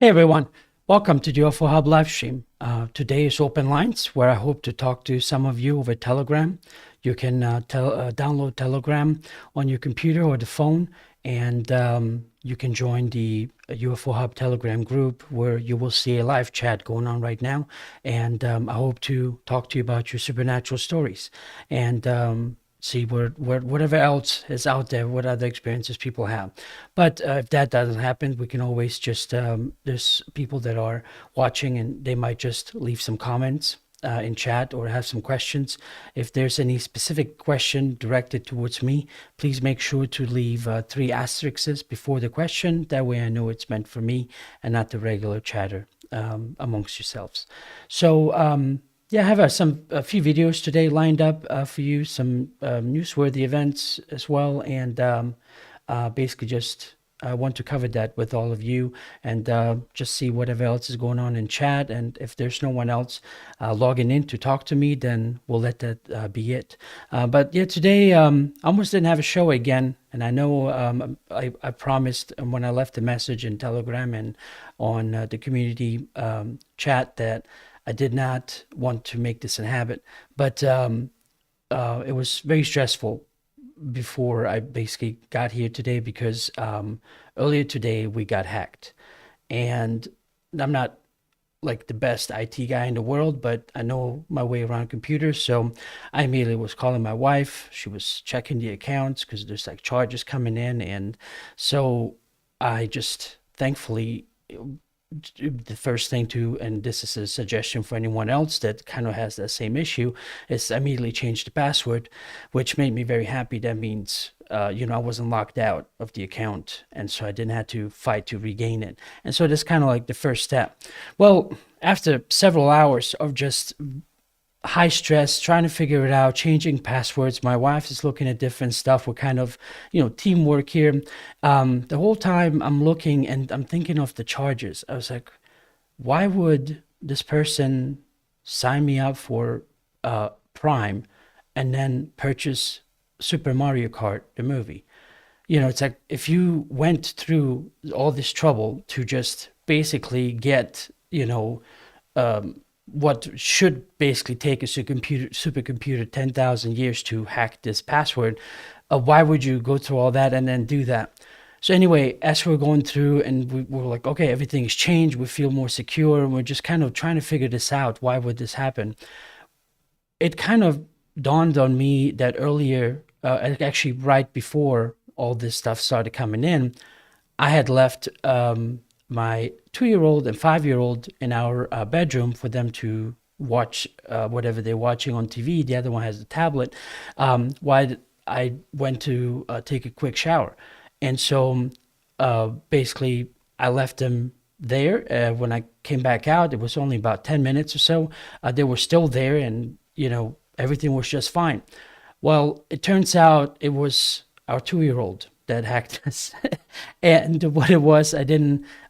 Hey everyone, welcome to the UFO Hub live stream. Today is open lines where I hope to talk to some of you over Telegram. You can download Telegram on your computer or the phone, and you can join the UFO Hub Telegram group where you will see a live chat going on right now. And I hope to talk to you about your supernatural stories and see whatever else is out there, what other experiences people have. But if that doesn't happen, we can always just, there's people that are watching and they might just leave some comments in chat or have some questions. If there's any specific question directed towards me, please make sure to leave 3 asterisks before the question. That way I know it's meant for me and not the regular chatter amongst yourselves. So, yeah, I have a few videos today lined up for you, some newsworthy events as well, and basically just I want to cover that with all of you and just see whatever else is going on in chat. And if there's no one else logging in to talk to me, then we'll let that be it. But yeah, today I almost didn't have a show again. And I know I promised when I left the message in Telegram and on the community chat that I did not want to make this a habit, but it was very stressful before I basically got here today because earlier today we got hacked. And I'm not like the best IT guy in the world, but I know my way around computers. So I immediately was calling my wife. She was checking the accounts because there's like charges coming in. And so I just thankfully the first thing to, and this is a suggestion for anyone else that kind of has that same issue, is immediately change the password, which made me very happy. That means, I wasn't locked out of the account, and so I didn't have to fight to regain it. And so that's kind of like the first step. Well, after several hours of just high stress, trying to figure it out, changing passwords. My wife is looking at different stuff. We're kind of, teamwork here. The whole time I'm looking and I'm thinking of the charges. I was like, why would this person sign me up for Prime and then purchase Super Mario Kart, the movie? It's like if you went through all this trouble to just basically get, what should basically take a supercomputer 10,000 years to hack this password, why would you go through all that and then do that? So anyway, as we're going through and we're like, okay, everything's changed. We feel more secure. And we're just kind of trying to figure this out. Why would this happen? It kind of dawned on me that earlier, actually right before all this stuff started coming in, I had left my 2-year-old and 5-year-old in our bedroom for them to watch whatever they're watching on TV. The other one has a tablet. While I went to take a quick shower. And so basically I left them there. When I came back out, it was only about 10 minutes or so. They were still there and, everything was just fine. Well, it turns out it was our 2-year-old that hacked us. And what it was,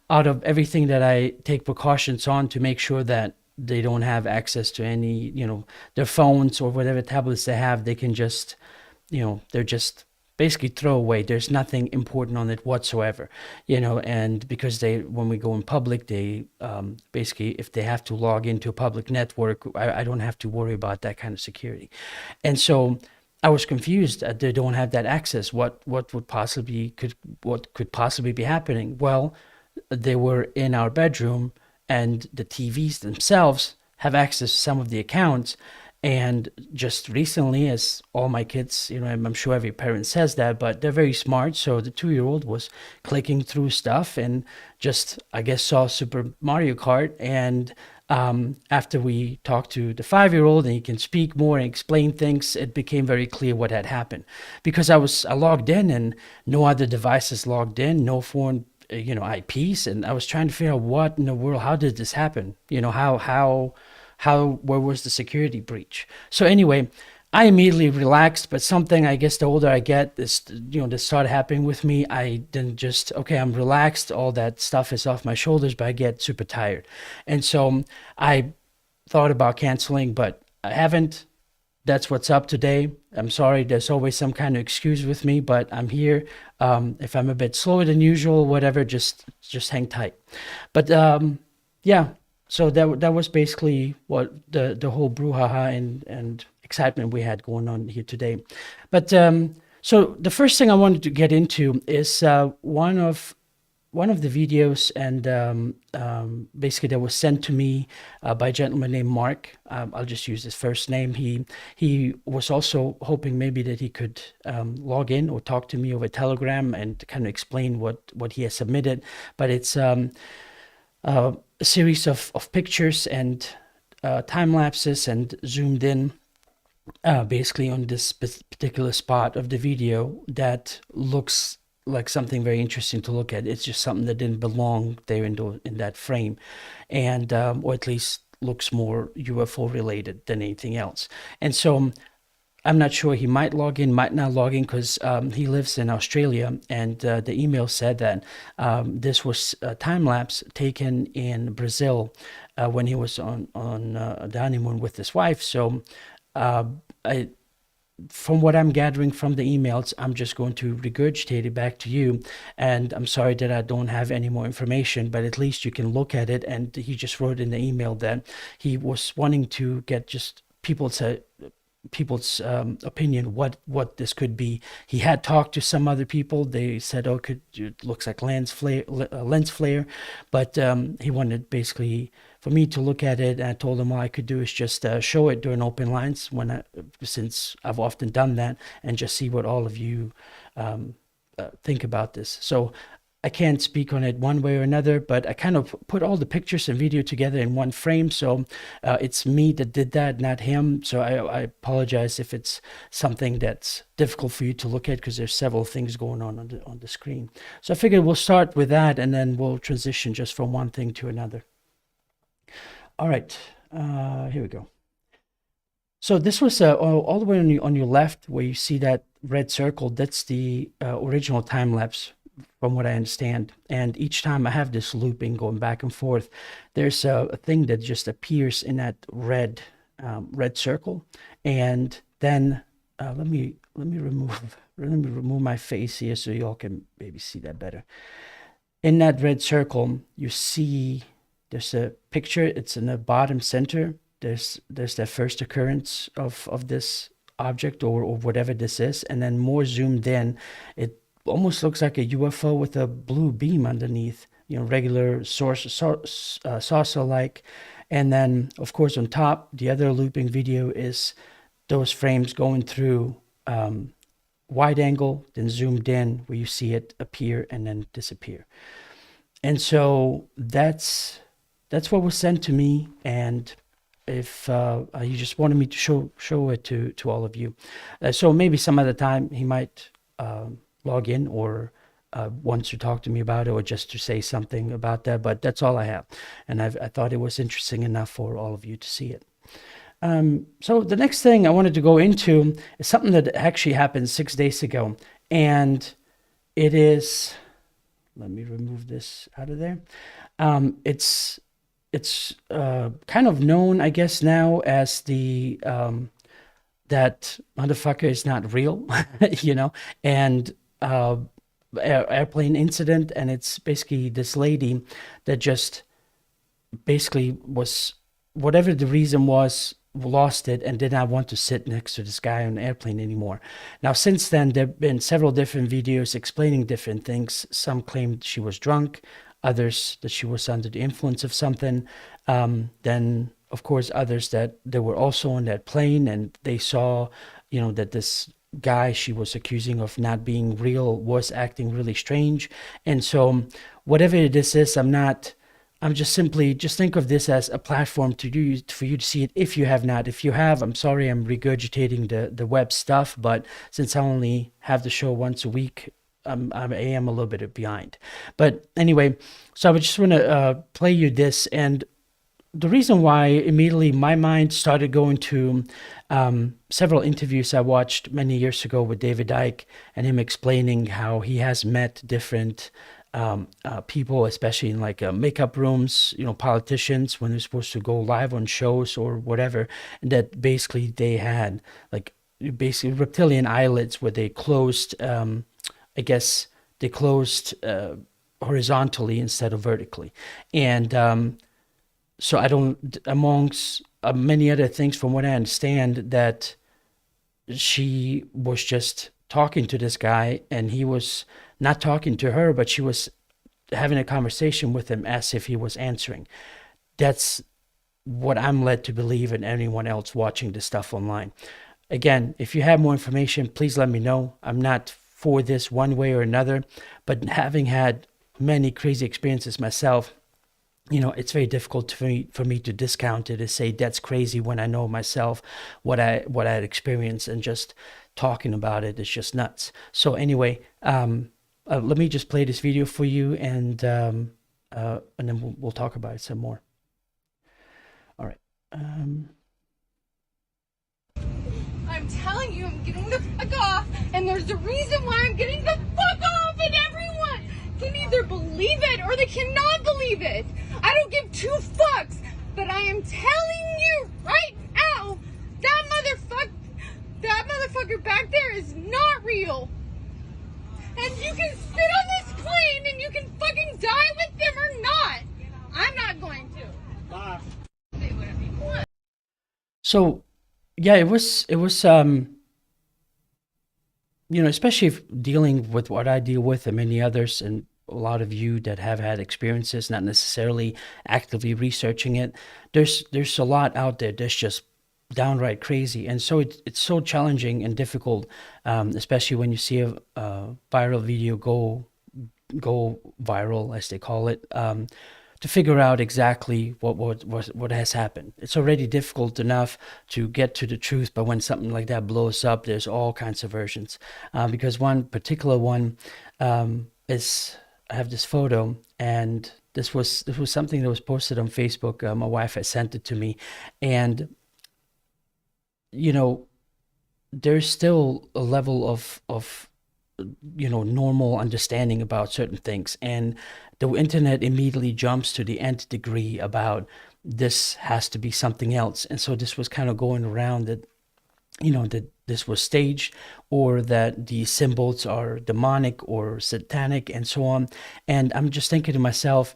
out of everything that I take precautions on to make sure that they don't have access to any, their phones or whatever tablets they have, they can just, they're just basically throw away. There's nothing important on it whatsoever, and because when we go in public, they basically, if they have to log into a public network, I don't have to worry about that kind of security. And so I was confused that they don't have that access. What could possibly be happening? Well, they were in our bedroom and the TVs themselves have access to some of the accounts. And just recently, as all my kids, I'm sure every parent says that, but they're very smart. So the 2-year-old was clicking through stuff and just, I guess, saw Super Mario Kart. And after we talked to the 5-year-old and he can speak more and explain things, it became very clear what had happened. Because I logged in and no other devices logged in, no foreign IPs, and I was trying to figure out what in the world, how did this happen? Where was the security breach? So anyway, I immediately relaxed, but something, I guess the older I get, this started happening with me. I didn't just, okay, I'm relaxed, all that stuff is off my shoulders, but I get super tired. And so I thought about canceling, but I haven't. that's what's up today. I'm sorry, there's always some kind of excuse with me, but I'm here. If I'm a bit slower than usual, whatever, just hang tight. But yeah, so that was basically what the whole brouhaha and excitement we had going on here today. But so the first thing I wanted to get into is one of the videos, and basically that was sent to me by a gentleman named Mark. I'll just use his first name. He was also hoping maybe that he could log in or talk to me over Telegram and kind of explain what he has submitted. But it's a series of pictures and time lapses and zoomed in basically on this particular spot of the video that looks like something very interesting to look at. It's just something that didn't belong there in that frame, and or at least looks more UFO related than anything else. And so I'm not sure, he might log in, might not log in, because he lives in Australia, and the email said that this was a time lapse taken in Brazil when he was on the honeymoon with his wife. So from what I'm gathering from the emails, I'm just going to regurgitate it back to you. And I'm sorry that I don't have any more information, but at least you can look at it. And he just wrote in the email that he was wanting to get just people's opinion what this could be. He had talked to some other people. They said, "Oh, it looks like lens flare," but he wanted basically for me to look at it. And I told him all I could do is just show it during open lines since I've often done that, and just see what all of you think about this. So I can't speak on it one way or another, but I kind of put all the pictures and video together in one frame. So it's me that did that, not him. So I apologize if it's something that's difficult for you to look at, because there's several things going on the screen. So I figured we'll start with that, and then we'll transition just from one thing to another. All right, here we go. So this was all the way on your left, where you see that red circle. That's the original time lapse, from what I understand. And each time I have this looping going back and forth, there's a thing that just appears in that red circle. And then let me remove my face here so y'all can maybe see that better. In that red circle, you see there's a picture. It's in the bottom center. There's that first occurrence of this object or whatever this is, and then more zoomed in, it almost looks like a UFO with a blue beam underneath, regular saucer-like. And then, of course, on top, the other looping video is those frames going through wide angle, then zoomed in, where you see it appear and then disappear. And so that's what was sent to me. And if you just wanted me to show it to all of you, so maybe some other time he might log in, or wants to talk to me about it, or just to say something about that. But that's all I have, and I thought it was interesting enough for all of you to see it. So the next thing I wanted to go into is something that actually happened 6 days ago, and it is, let me remove this out of there. It's kind of known, I guess, now as the that motherfucker is not real, and airplane incident. And it's basically this lady that just basically was, whatever the reason was, lost it and did not want to sit next to this guy on the airplane anymore. Now, since then, there have been several different videos explaining different things. Some claimed she was drunk, others that she was under the influence of something. Then, of course, others that they were also on that plane and they saw, that this guy she was accusing of not being real was acting really strange. And so whatever this is, I'm just think of this as a platform for you to see it if you have not. If you have, I'm sorry, I'm regurgitating the web stuff, but since I only have the show once a week, I am a little bit behind. But anyway, so I would just want to play you this. And the reason why immediately my mind started going to several interviews I watched many years ago with David Icke, and him explaining how he has met different people, especially in like makeup rooms, politicians, when they're supposed to go live on shows or whatever, and that basically they had like basically reptilian eyelids where they closed, I guess they closed horizontally instead of vertically. And so I don't, amongst many other things, from what I understand, that she was just talking to this guy and he was not talking to her, but she was having a conversation with him as if he was answering. That's what I'm led to believe, and anyone else watching this stuff online. Again, if you have more information, please let me know. I'm not for this one way or another, but having had many crazy experiences myself, it's very difficult for me to discount it and say that's crazy when I know myself what I had experienced, and just talking about it is just nuts. So anyway, let me just play this video for you, and then we'll talk about it some more. All right. I'm telling you, I'm getting the fuck off, and there's a reason why I'm getting the fuck off, and everyone can either believe it or they cannot believe it. I don't give two fucks, but I am telling you right now, that motherfucker back there is not real. And you can sit on this plane and you can fucking die with them or not. I'm not going to. Bye. So yeah, it was especially if dealing with what I deal with and many others, and a lot of you that have had experiences, not necessarily actively researching it, there's a lot out there that's just downright crazy. And so it's so challenging and difficult, especially when you see a viral video go viral, as they call it, to figure out exactly what has happened. It's already difficult enough to get to the truth, but when something like that blows up, there's all kinds of versions. Because one particular one is, I have this photo, and this was something that was posted on Facebook. My wife had sent it to me, and there's still a level of normal understanding about certain things, and the internet immediately jumps to the nth degree about this has to be something else. And so this was kind of going around that that this was staged, or that the symbols are demonic or satanic and so on. And I'm just thinking to myself,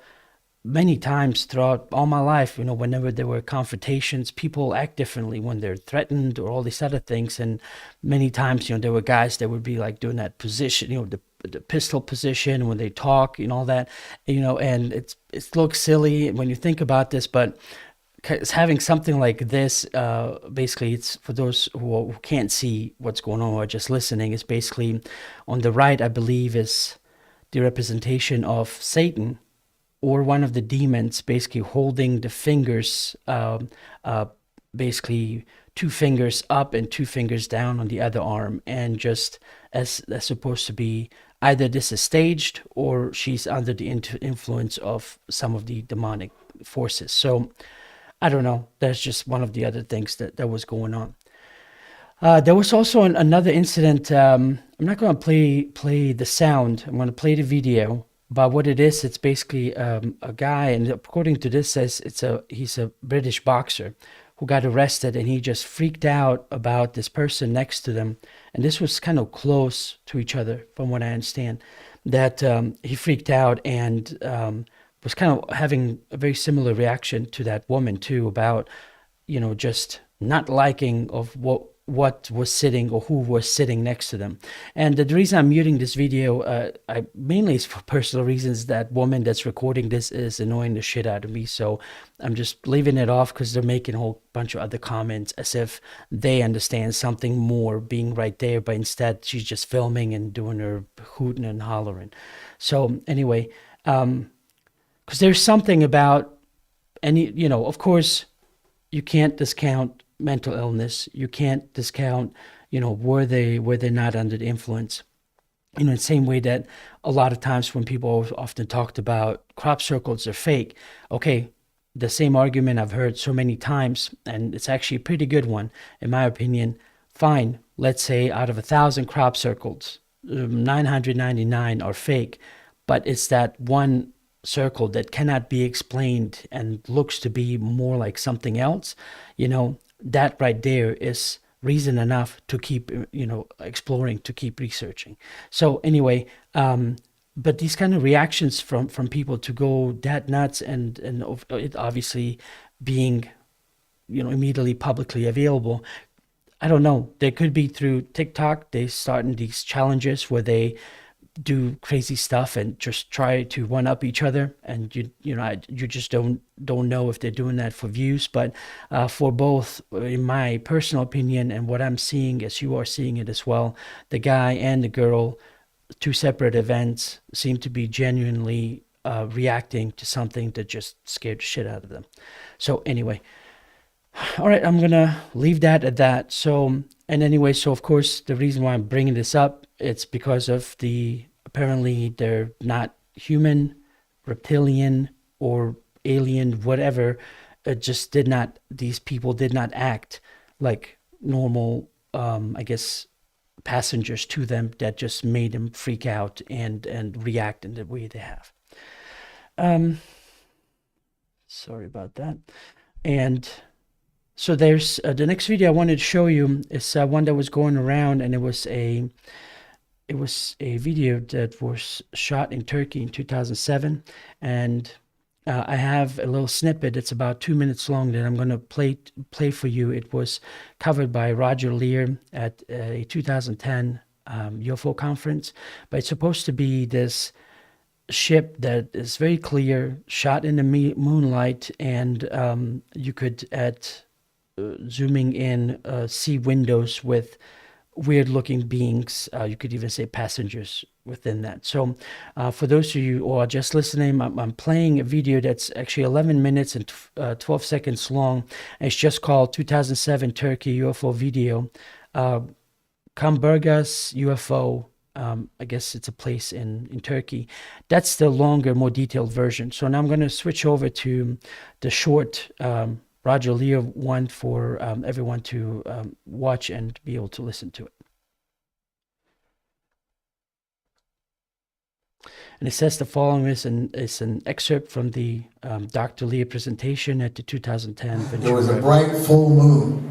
many times throughout all my life, whenever there were confrontations, people act differently when they're threatened or all these other things. And many times, there were guys that would be like doing that position, the pistol position when they talk and all that, and it looks silly when you think about this, but having something like this, basically, it's for those who can't see what's going on or just listening. It's basically on the right, I believe, is the representation of Satan, or one of the demons, basically holding the fingers, basically 2 fingers up and 2 fingers down on the other arm, and just as that's supposed to be either this is staged or she's under the influence of some of the demonic forces. So I don't know. That's just one of the other things that was going on. There was also another incident. I'm not going to play the sound. I'm going to play the video. But what it is, it's basically a guy, and according to this, says he's a British boxer who got arrested, and he just freaked out about this person next to them. And this was kind of close to each other, from what I understand, that he freaked out and was kind of having a very similar reaction to that woman too, about just not liking of what was sitting or who was sitting next to them. And the reason I'm muting this video, I mainly is for personal reasons. That woman that's recording this is annoying the shit out of me, so I'm just leaving it off, because they're making a whole bunch of other comments as if they understand something more being right there, but instead she's just filming and doing her hooting and hollering. So anyway, because there's something about any, of course, you can't discount mental illness. You can't discount, were they not under the influence? In the same way that a lot of times when people often talked about crop circles are fake, okay, the same argument I've heard so many times, and it's actually a pretty good one, in my opinion. Fine, let's say out of 1,000 crop circles, 999 are fake. but it's that one circle that cannot be explained and looks to be more like something else, that right there is reason enough to keep, exploring, to keep researching. So anyway, but these kind of reactions from people to go that nuts, and it obviously being, immediately publicly available, I don't know. They could be through TikTok. They starting these challenges where they do crazy stuff and just try to one up each other, and you just don't know if they're doing that for views. But for both, in my personal opinion, and what I'm seeing as you are seeing it as well, the guy and the girl, two separate events, seem to be genuinely reacting to something that just scared the shit out of them. So anyway, all right, I'm gonna leave that at that. So, and anyway, so of course the reason why I'm bringing this up, it's because of apparently they're not human, reptilian, or alien, whatever. These people did not act like normal, I guess, passengers to them, that just made them freak out and react in the way they have. Sorry about that. And so there's the next video I wanted to show you is one that was going around, and it was a video that was shot in Turkey in 2007, and I have a little snippet. It's about 2 minutes long that I'm going to play for you. It was covered by Roger Lear at a 2010 UFO conference, but it's supposed to be this ship that is very clear, shot in the moonlight, and you could zooming in, see windows with weird looking beings. You could even say passengers within that. So for those of you who are just listening, I'm playing a video that's actually 11 minutes and 12 seconds long. And it's just called 2007 Turkey UFO video. Kamburgas UFO. I guess it's a place in Turkey. That's the longer, more detailed version. So now I'm going to switch over to the short Roger Lear one for everyone to watch and be able to listen to it. And it says the following is an excerpt from the Dr. Lear presentation at the 2010 Ventura. There was a bright full moon,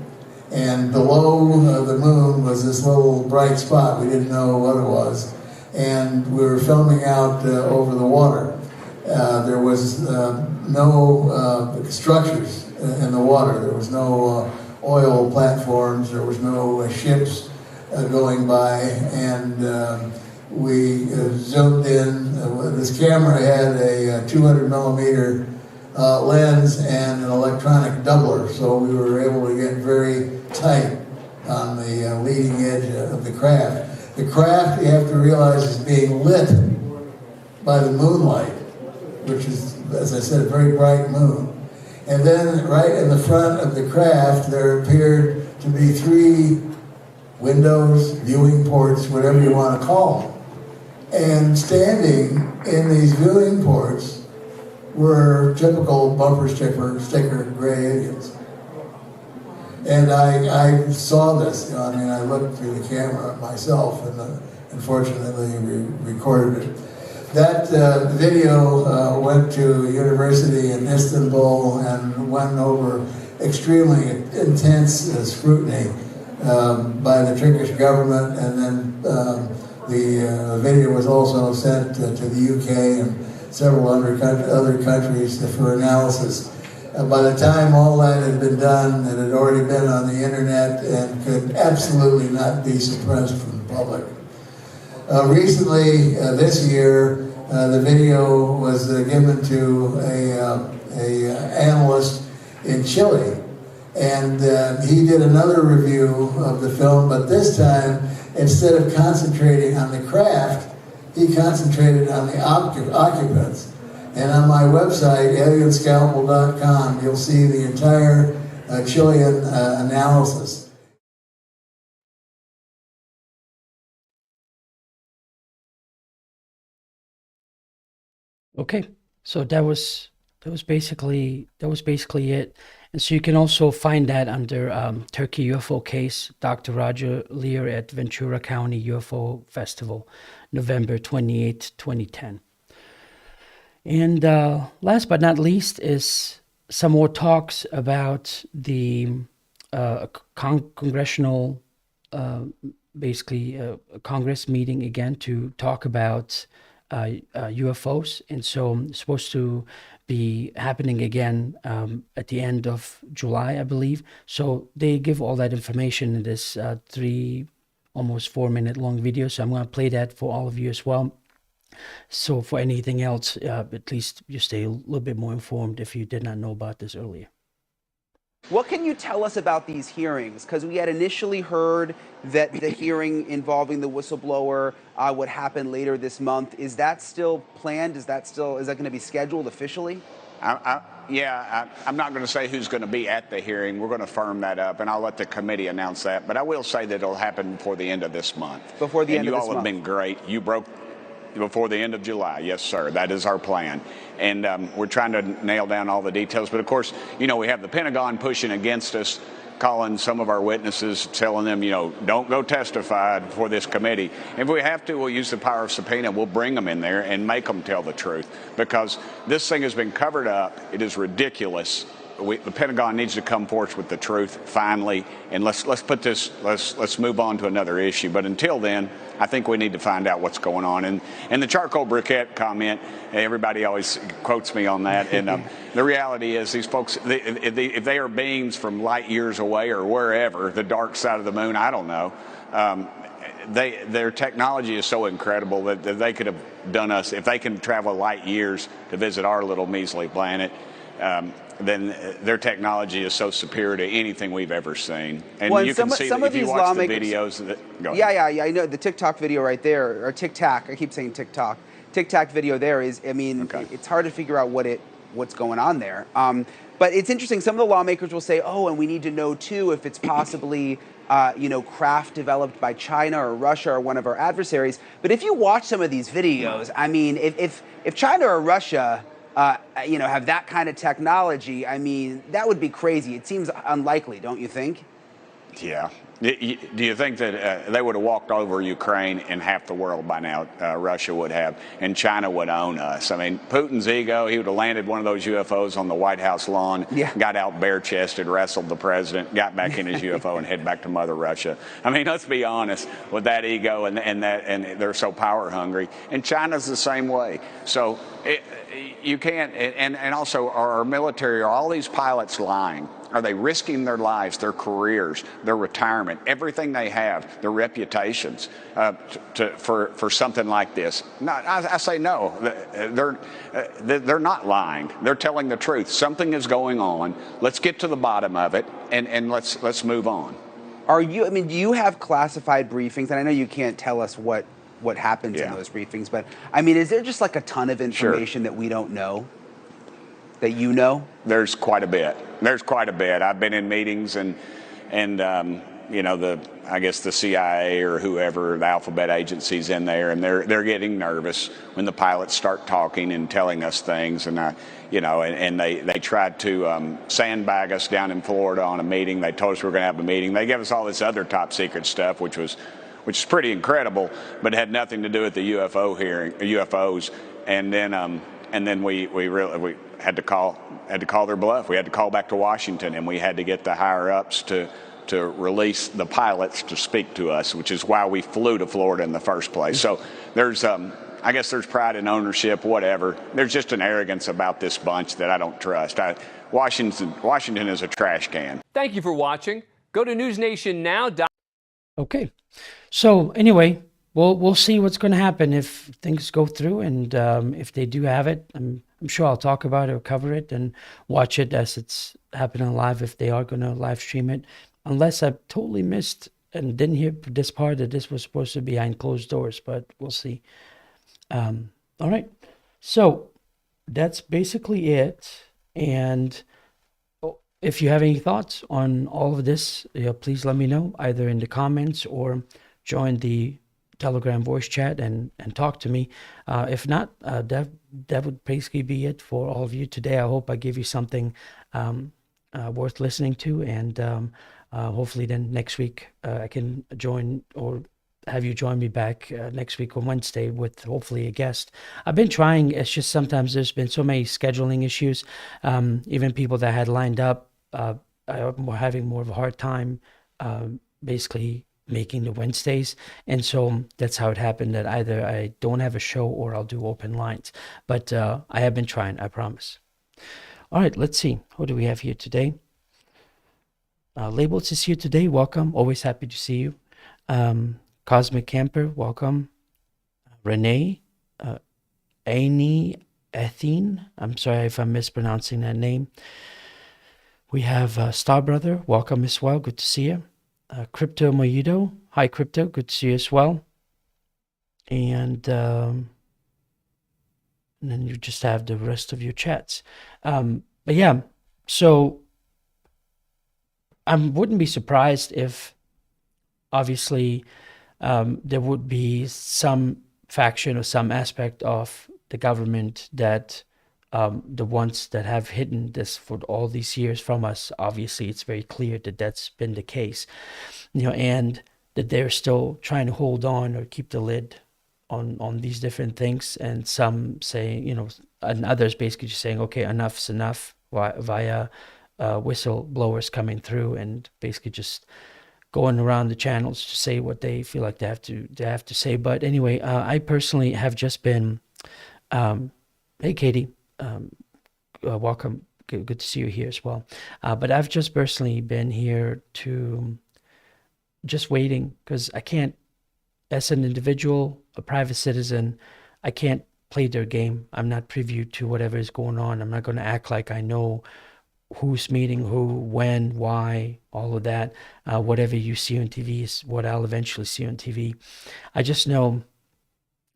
and below the moon was this little bright spot. We didn't know what it was, and we were filming out over the water. There was no structures in the water. There was no oil platforms. There was no ships going by, and we zoomed in. This camera had a 200 millimeter lens and an electronic doubler, so we were able to get very tight on the leading edge of the craft. The craft, you have to realize, is being lit by the moonlight, which is, as I said, a very bright moon. And then right in the front of the craft, there appeared to be 3 windows, viewing ports, whatever you want to call them. And standing in these viewing ports were typical bumper sticker gray aliens. And I saw this, I looked through the camera myself, and unfortunately recorded it. That video went to a university in Istanbul and went over extremely intense scrutiny by the Turkish government, and then the video was also sent to the UK and several other countries for analysis. By the time all that had been done, it had already been on the internet and could absolutely not be suppressed from the public. Recently, this year, the video was given to a analyst in Chile, and he did another review of the film, but this time, instead of concentrating on the craft, he concentrated on the occupants. And on my website, alienscalpel.com, you'll see the entire Chilean analysis. Okay, so that was basically it. And so you can also find that under Turkey UFO case, Dr. Roger Lear at Ventura County UFO Festival, November 28, 2010. And last but not least is some more talks about the congressional, basically a Congress meeting again to talk about UFOs. And so it's supposed to be happening again at the end of July, I believe. So they give all that information in this almost 4 minute long video. So I'm going to play that for all of you as well. So for anything else, at least you stay a little bit more informed if you did not know about this earlier. What can you tell us about these hearings? Because we had initially heard that the hearing involving the whistleblower would happen later this month. Is that still planned? Is that going to be scheduled officially? I'm not going to say who's going to be at the hearing. We're going to firm that up, and I'll let the committee announce that. But I will say that it'll happen before the end of this month. Before the end of this month. And you all have been great. You broke before the end of July. Yes, sir. That is our plan. And we're trying to nail down all the details. But, of course, we have the Pentagon pushing against us, calling some of our witnesses, telling them, don't go testify before this committee. If we have to, we'll use the power of subpoena. We'll bring them in there and make them tell the truth, because this thing has been covered up. It is ridiculous. The Pentagon needs to come forth with the truth finally, and let's move on to another issue. But until then, I think we need to find out what's going on. And the charcoal briquette comment, everybody always quotes me on that. And the reality is, these folks, if they are beings from light years away or wherever, the dark side of the moon, I don't know. Their technology is so incredible that they could have done us, if they can travel light years to visit our little measly planet. Then their technology is so superior to anything we've ever seen. And you can see that if you watch the videos. I know the TikTok video right there, or TikTok. I keep saying TikTok. TikTok video there is, it's hard to figure out what's going on there. But it's interesting. Some of the lawmakers will say, and we need to know too if it's possibly craft developed by China or Russia or one of our adversaries. But if you watch some of these videos, if China or Russia have that kind of technology, that would be crazy. It seems unlikely, don't you think? Yeah. Do you think that they would have walked over Ukraine and half the world by now? Russia would have, and China would own us. Putin's ego, he would have landed one of those UFOs on the White House lawn, got out bare-chested, wrestled the president, got back in his UFO and head back to Mother Russia. Let's be honest, with that ego and they're so power hungry. And China's the same way. So you can't, and also our military, are all these pilots lying? Are they risking their lives, their careers, their retirement, everything they have, their reputations for something like this? No, I say no. They're not lying. They're telling the truth. Something is going on. Let's get to the bottom of it, and let's move on. Do you have classified briefings? And I know you can't tell us what happens in those briefings, but is there just like a ton of information that we don't know? That you know? There's quite a bit. I've been in meetings and I guess the CIA or whoever, the alphabet agencies in there, and they're getting nervous when the pilots start talking and telling us things, and they tried to sandbag us down in Florida on a meeting. They told us we were going to have a meeting. They gave us all this other top secret stuff, which is pretty incredible, but it had nothing to do with the UFOs. And then we had to call their bluff. We had to call back to Washington, and we had to get the higher ups to release the pilots to speak to us, which is why we flew to Florida in the first place. So there's I guess there's pride in ownership, whatever. There's just an arrogance about this bunch that I don't trust. Washington is a trash can. Thank you for watching. Go to newsnationnow. Okay. So anyway, we'll see what's going to happen if things go through, and if they do have it. I'm sure I'll talk about it or cover it and watch it as it's happening live if they are going to live stream it. Unless I totally missed and didn't hear this part that this was supposed to be behind closed doors, but we'll see. All right. So that's basically it. And if you have any thoughts on all of this, please let me know either in the comments or join the Telegram voice chat and talk to me. If not, that would basically be it for all of you today. I hope I give you something worth listening to, and hopefully then next week I can join or have you join me back next week on Wednesday with hopefully a guest. I've been trying. It's just sometimes there's been so many scheduling issues. Even people that I had lined up, I'm having more of a hard time basically making the Wednesdays. And so that's how it happened, that either I don't have a show or I'll do open lines. But I have been trying, I promise. All right, let's see. Who do we have here today? Labels is here today. Welcome. Always happy to see you. Cosmic Camper, welcome. Renee, Aini Athene. I'm sorry if I'm mispronouncing that name. We have Star Brother, welcome as well. Good to see you. Crypto Mojito, hi Crypto, good to see you as well. And then you just have the rest of your chats. But yeah, so I wouldn't be surprised if obviously there would be some faction or some aspect of the government that the ones that have hidden this for all these years from us, obviously it's very clear that that's been the case, and that they're still trying to hold on or keep the lid on these different things. And some saying, and others basically just saying, okay, enough's enough, via whistleblowers coming through and basically just going around the channels to say what they feel like they have to say. But anyway, I personally have just been, hey Katie, welcome. Good to see you here as well. But I've just personally been here to just waiting, because I can't, as an individual, a private citizen, I can't play their game. I'm not privy to whatever is going on. I'm not going to act like I know who's meeting who, when, why, all of that. Whatever you see on TV is what I'll eventually see on TV. I just know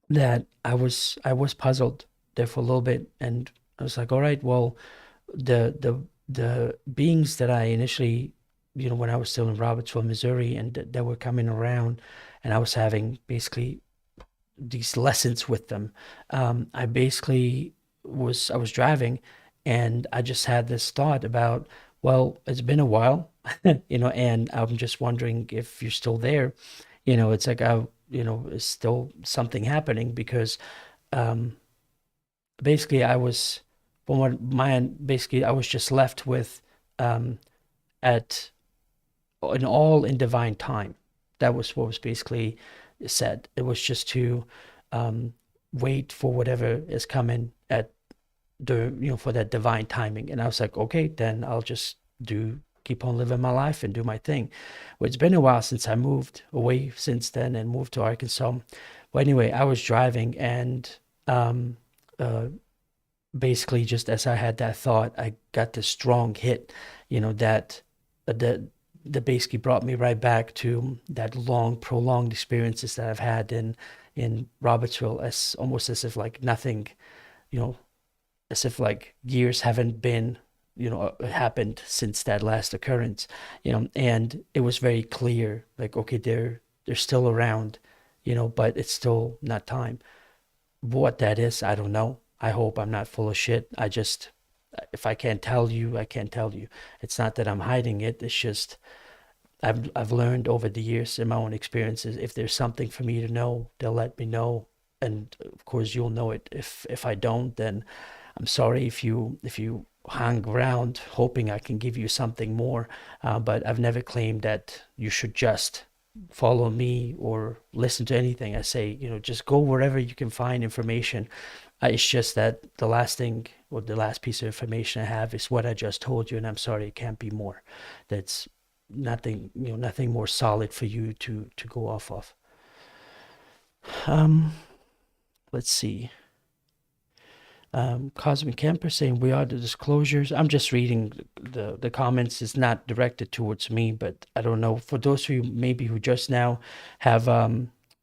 that I was puzzled there for a little bit, and I was like, all right, well, the beings that I initially, when I was still in Robertsville, Missouri, and that were coming around, and I was having basically these lessons with them. I basically I was driving, and I just had this thought about, well, it's been a while, and I'm just wondering if you're still there. It's like, is still something happening? Because basically I was, from what my end, basically I was just left with at an all in divine time. That was what was basically said. It was just to wait for whatever is coming at the, for that divine timing. And I was like, okay, then I'll just keep on living my life and do my thing. Well, it's been a while since I moved away since then and moved to Arkansas. But anyway, I was driving, and basically just as I had that thought, I got this strong hit, that basically brought me right back to that long, prolonged experiences that I've had in Robertsville, as almost as if like nothing, as if like years haven't been, happened since that last occurrence, and it was very clear, like, okay, they're still around, but it's still not time. What that is, I don't know. I hope I'm not full of shit. If I can't tell you, I can't tell you. It's not that I'm hiding it. It's just I've learned over the years in my own experiences, if there's something for me to know, they'll let me know, and of course you'll know it. If I don't, then I'm sorry if you hang around hoping I can give you something more. But I've never claimed that you should just follow me or listen to anything I say. Just go wherever you can find information. It's just that the last thing, or the last piece of information I have, is what I just told you, and I'm sorry, it can't be more. That's nothing, nothing more solid for you to go off of. Let's see. Cosmic Camper saying, we are the disclosures. I'm just reading the comments. It's not directed towards me, but I don't know. For those of you maybe who just now have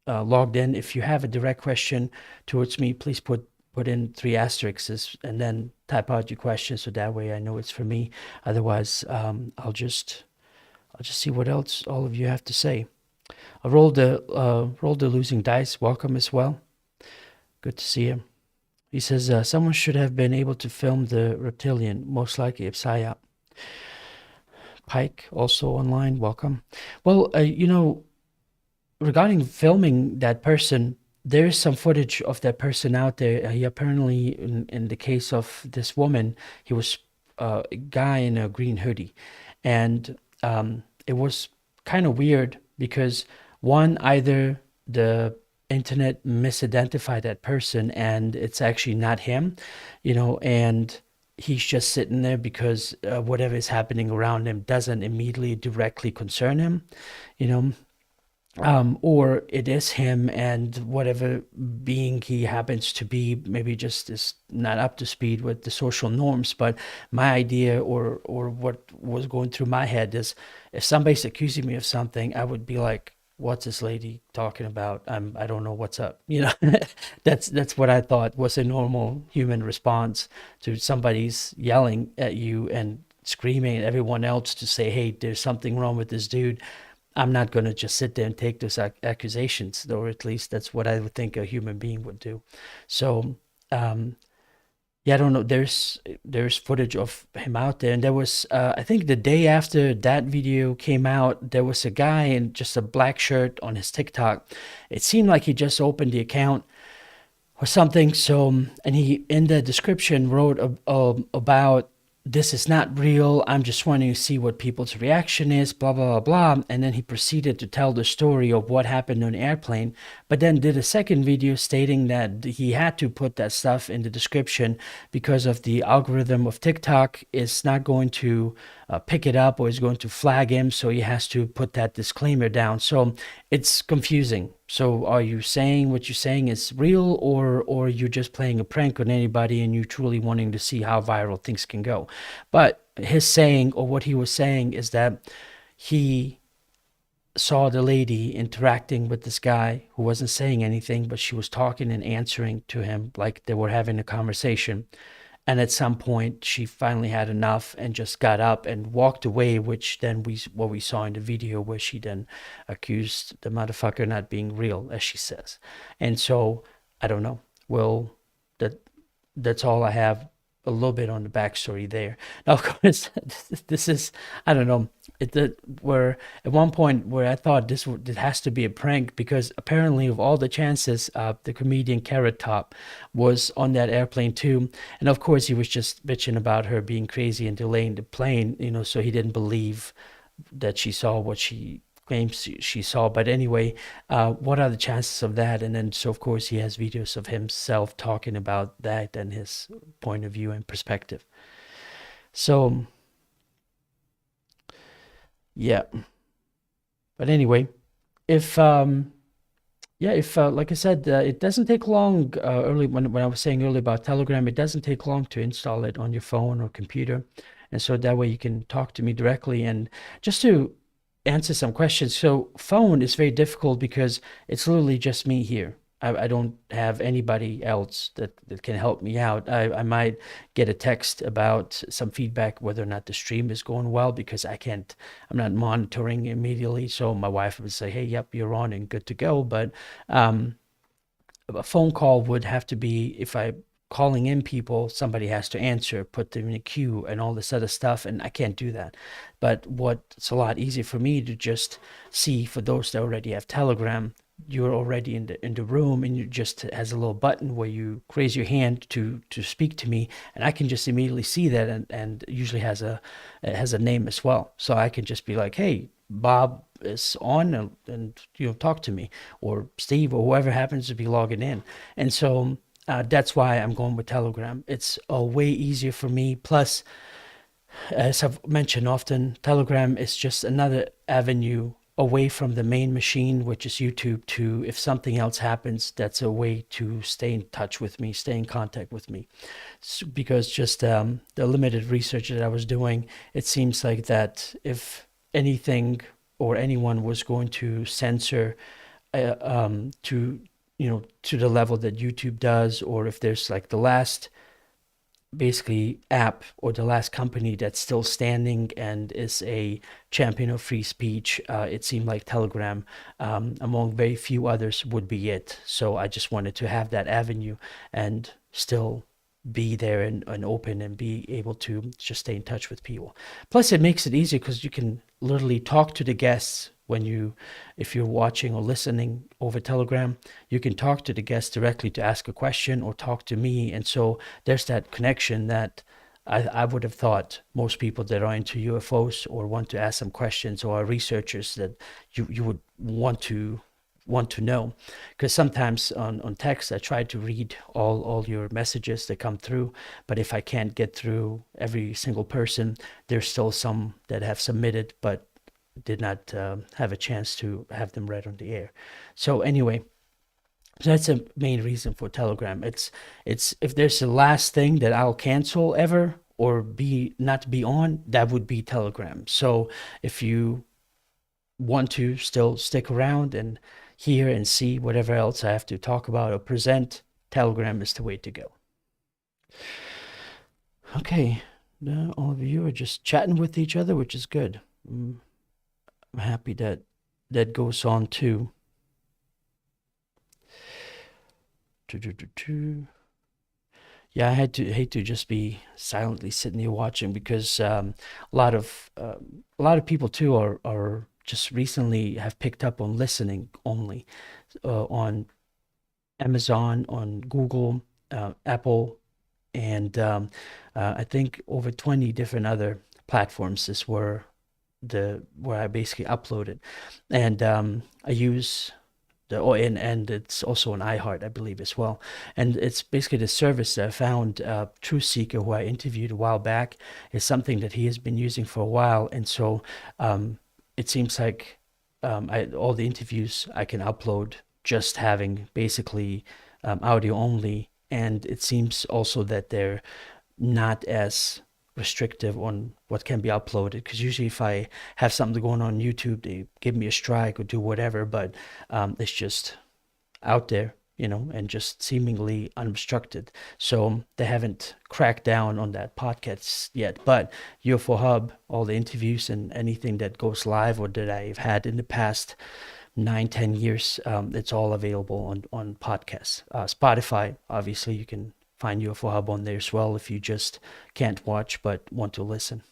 logged in, if you have a direct question towards me, please put in 3 asterisks and then type out your question, so that way I know it's for me. Otherwise, I'll just see what else all of you have to say. I rolled the losing dice. Welcome as well. Good to see you. He says, someone should have been able to film the reptilian, most likely a psyop. Pike, also online, welcome. Well, regarding filming that person, there's some footage of that person out there. He apparently, in the case of this woman, he was a guy in a green hoodie, and it was kind of weird because one, either the internet misidentified that person and it's actually not him, and he's just sitting there because whatever is happening around him doesn't immediately directly concern him, you know or it is him, and whatever being he happens to be maybe just is not up to speed with the social norms. But my idea, or what was going through my head, is if somebody's accusing me of something, I would be like, what's this lady talking about? I don't know what's up. That's what I thought was a normal human response to somebody's yelling at you and screaming at everyone else to say, hey, there's something wrong with this dude. I'm not going to just sit there and take those accusations, or at least that's what I would think a human being would do. So, yeah, I don't know. There's footage of him out there, and there was, I think, the day after that video came out, there was a guy in just a black shirt on his TikTok. It seemed like he just opened the account or something. So, and he in the description wrote about, this is not real. I'm just wanting to see what people's reaction is, blah, blah, blah, blah. And then he proceeded to tell the story of what happened on the airplane, but then did a second video stating that he had to put that stuff in the description because of the algorithm of TikTok is not going to pick it up, or is going to flag him. So he has to put that disclaimer down. So it's confusing. So are you saying what you're saying is real, or you're just playing a prank on anybody and you truly wanting to see how viral things can go? But his saying, or what he was saying, is that he saw the lady interacting with this guy who wasn't saying anything, but she was talking and answering to him like they were having a conversation. And at some point, she finally had enough and just got up and walked away, which then what we saw in the video, where she then accused the motherfucker not being real, as she says. And so, I don't know. Well, that's all I have, a little bit on the backstory there. Now, of course, this is, I don't know, where at one point where I thought it has to be a prank, because apparently of all the chances, the comedian Carrot Top was on that airplane too. And of course, he was just bitching about her being crazy and delaying the plane, so he didn't believe that she saw what she claims she saw. But anyway, what are the chances of that? And then, so of course, he has videos of himself talking about that and his point of view and perspective. So, yeah. But anyway, if like I said, it doesn't take long. Early when I was saying earlier about Telegram, it doesn't take long to install it on your phone or computer, and so that way you can talk to me directly. And just to answer some questions. So phone is very difficult because it's literally just me here. I don't have anybody else that can help me out. I might get a text about some feedback, whether or not the stream is going well, because I'm not monitoring immediately. So my wife would say, hey, yep, you're on and good to go. But a phone call would have to be, if I calling in people, somebody has to answer, put them in a queue and all this other stuff, and I can't do that. But what's a lot easier for me to just see, for those that already have Telegram, you're already in the room, and you just has a little button where you raise your hand to speak to me, and I can just immediately see that, and usually it has a name as well. So I can just be like, hey, Bob is on, and talk to me, or Steve, or whoever happens to be logging in. And so that's why I'm going with Telegram. It's way easier for me. Plus, as I've mentioned often, Telegram is just another avenue away from the main machine, which is YouTube, to, if something else happens, that's a way to stay in touch with me, stay in contact with me. Because just the limited research that I was doing, it seems like that if anything or anyone was going to censor to the level that YouTube does, or if there's like the last basically app or the last company that's still standing and is a champion of free speech, it seemed like Telegram, among very few others, would be it. So I just wanted to have that avenue and still be there and open and be able to just stay in touch with people. Plus, it makes it easier because you can literally talk to the guests if you're watching or listening over Telegram, you can talk to the guests directly to ask a question or talk to me. And so there's that connection that I would have thought most people that are into UFOs or want to ask some questions or are researchers that you would want to know, because sometimes on text I try to read all your messages that come through, but if I can't get through every single person, there's still some that have submitted but did not have a chance to have them read on the air. So anyway, that's a main reason for Telegram. It's if there's the last thing that I'll cancel ever or not be on, that would be Telegram. So if you want to still stick around and hear and see whatever else I have to talk about or present, Telegram is the way to go. Okay, now all of you are just chatting with each other, which is good. I'm happy that goes on too. Yeah, I hate to just be silently sitting here watching, because a lot of people too are just recently have picked up on listening only on Amazon, on Google, Apple, and I think over 20 different other platforms is where I basically uploaded, and I use and it's also on iHeart, I believe, as well. And it's basically the service that I found. Truth Seeker, who I interviewed a while back, is something that he has been using for a while, and so it seems like all the interviews I can upload just having basically audio only, and it seems also that they're not as restrictive on what can be uploaded, because usually if I have something going on YouTube, they give me a strike or do whatever, but it's just out there, and just seemingly unobstructed. So they haven't cracked down on that podcast yet. But UFO Hub, all the interviews and anything that goes live or that I've had in the past 9-10 years, it's all available on podcasts. Spotify, obviously, you can find UFO Hub on there as well if you just can't watch but want to listen.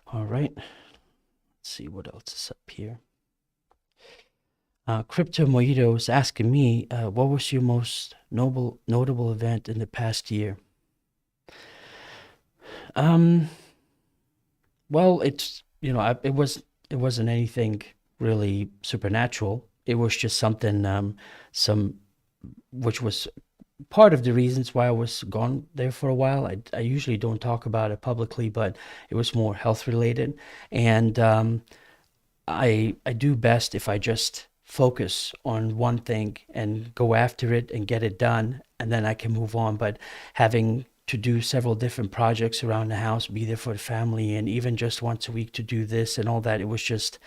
All right. Let's see what else is up here. Crypto Mojito is asking me, what was your most notable event in the past year? Well, it's it wasn't anything really supernatural. It was just something which was part of the reasons why I was gone there for a while. I usually don't talk about it publicly, but it was more health related, and I do best if I just focus on one thing and go after it and get it done, and then I can move on. But having to do several different projects around the house, be there for the family, and even just once a week to do this and all that, it was just,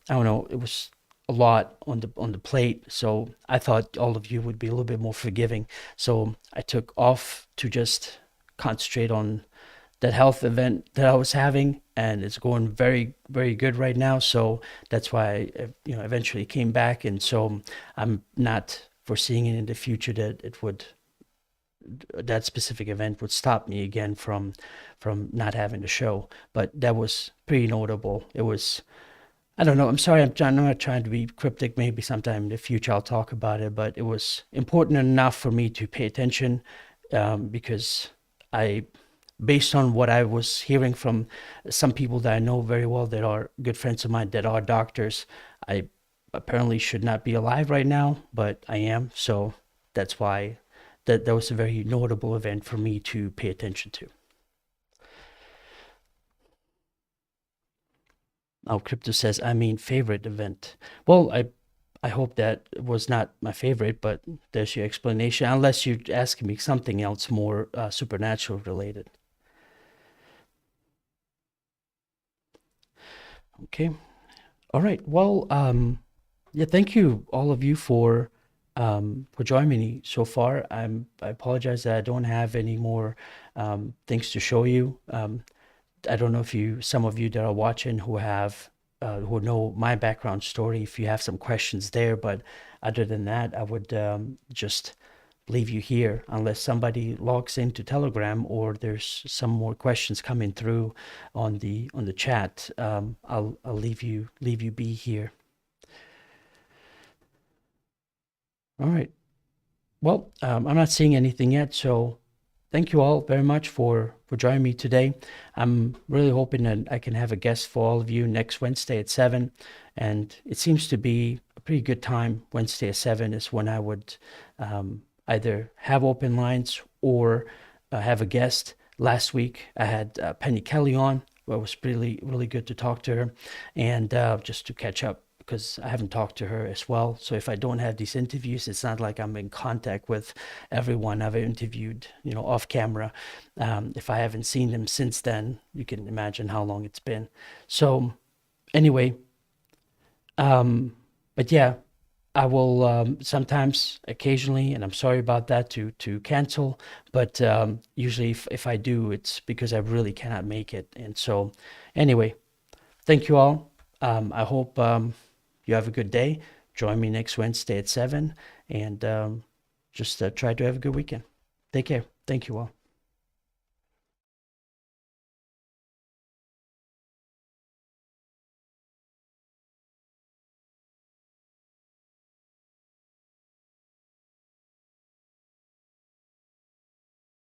I don't know, it was a lot on the plate. So I thought all of you would be a little bit more forgiving. So I took off to just concentrate on that health event that I was having, and it's going very, very good right now. So that's why I, eventually came back, and so I'm not foreseeing it in the future that that specific event would stop me again from not having the show. But that was pretty notable. It was, I don't know. I'm sorry. I'm not trying to be cryptic. Maybe sometime in the future I'll talk about it. But it was important enough for me to pay attention, because based on what I was hearing from some people that I know very well that are good friends of mine that are doctors, I apparently should not be alive right now, but I am. So that's why that was a very notable event for me to pay attention to. Oh, Crypto says, favorite event. Well, I hope that was not my favorite, but there's your explanation, unless you're asking me something else more supernatural related. Okay. All right. Well, yeah, thank you all of you for joining me so far. I apologize that I don't have any more things to show you. I don't know if some of you that are watching who know my background story, if you have some questions there, but other than that, I would just leave you here unless somebody logs into Telegram or there's some more questions coming through on the chat. I'll leave you be here. All right. Well, I'm not seeing anything yet, so thank you all very much for joining me today. I'm really hoping that I can have a guest for all of you next Wednesday at 7, and it seems to be a pretty good time. Wednesday at 7 is when I would either have open lines or have a guest. Last week I had Penny Kelly on. Well, it was really good to talk to her and just to catch up, because I haven't talked to her as well. So if I don't have these interviews, it's not like I'm in contact with everyone I've interviewed, off camera. If I haven't seen them since then, you can imagine how long it's been. So anyway, but yeah, I will sometimes, occasionally, and I'm sorry about that, to cancel. But usually if I do, it's because I really cannot make it. And so anyway, thank you all. I hope you have a good day. Join me next Wednesday at 7, and just try to have a good weekend. Take care. Thank you all.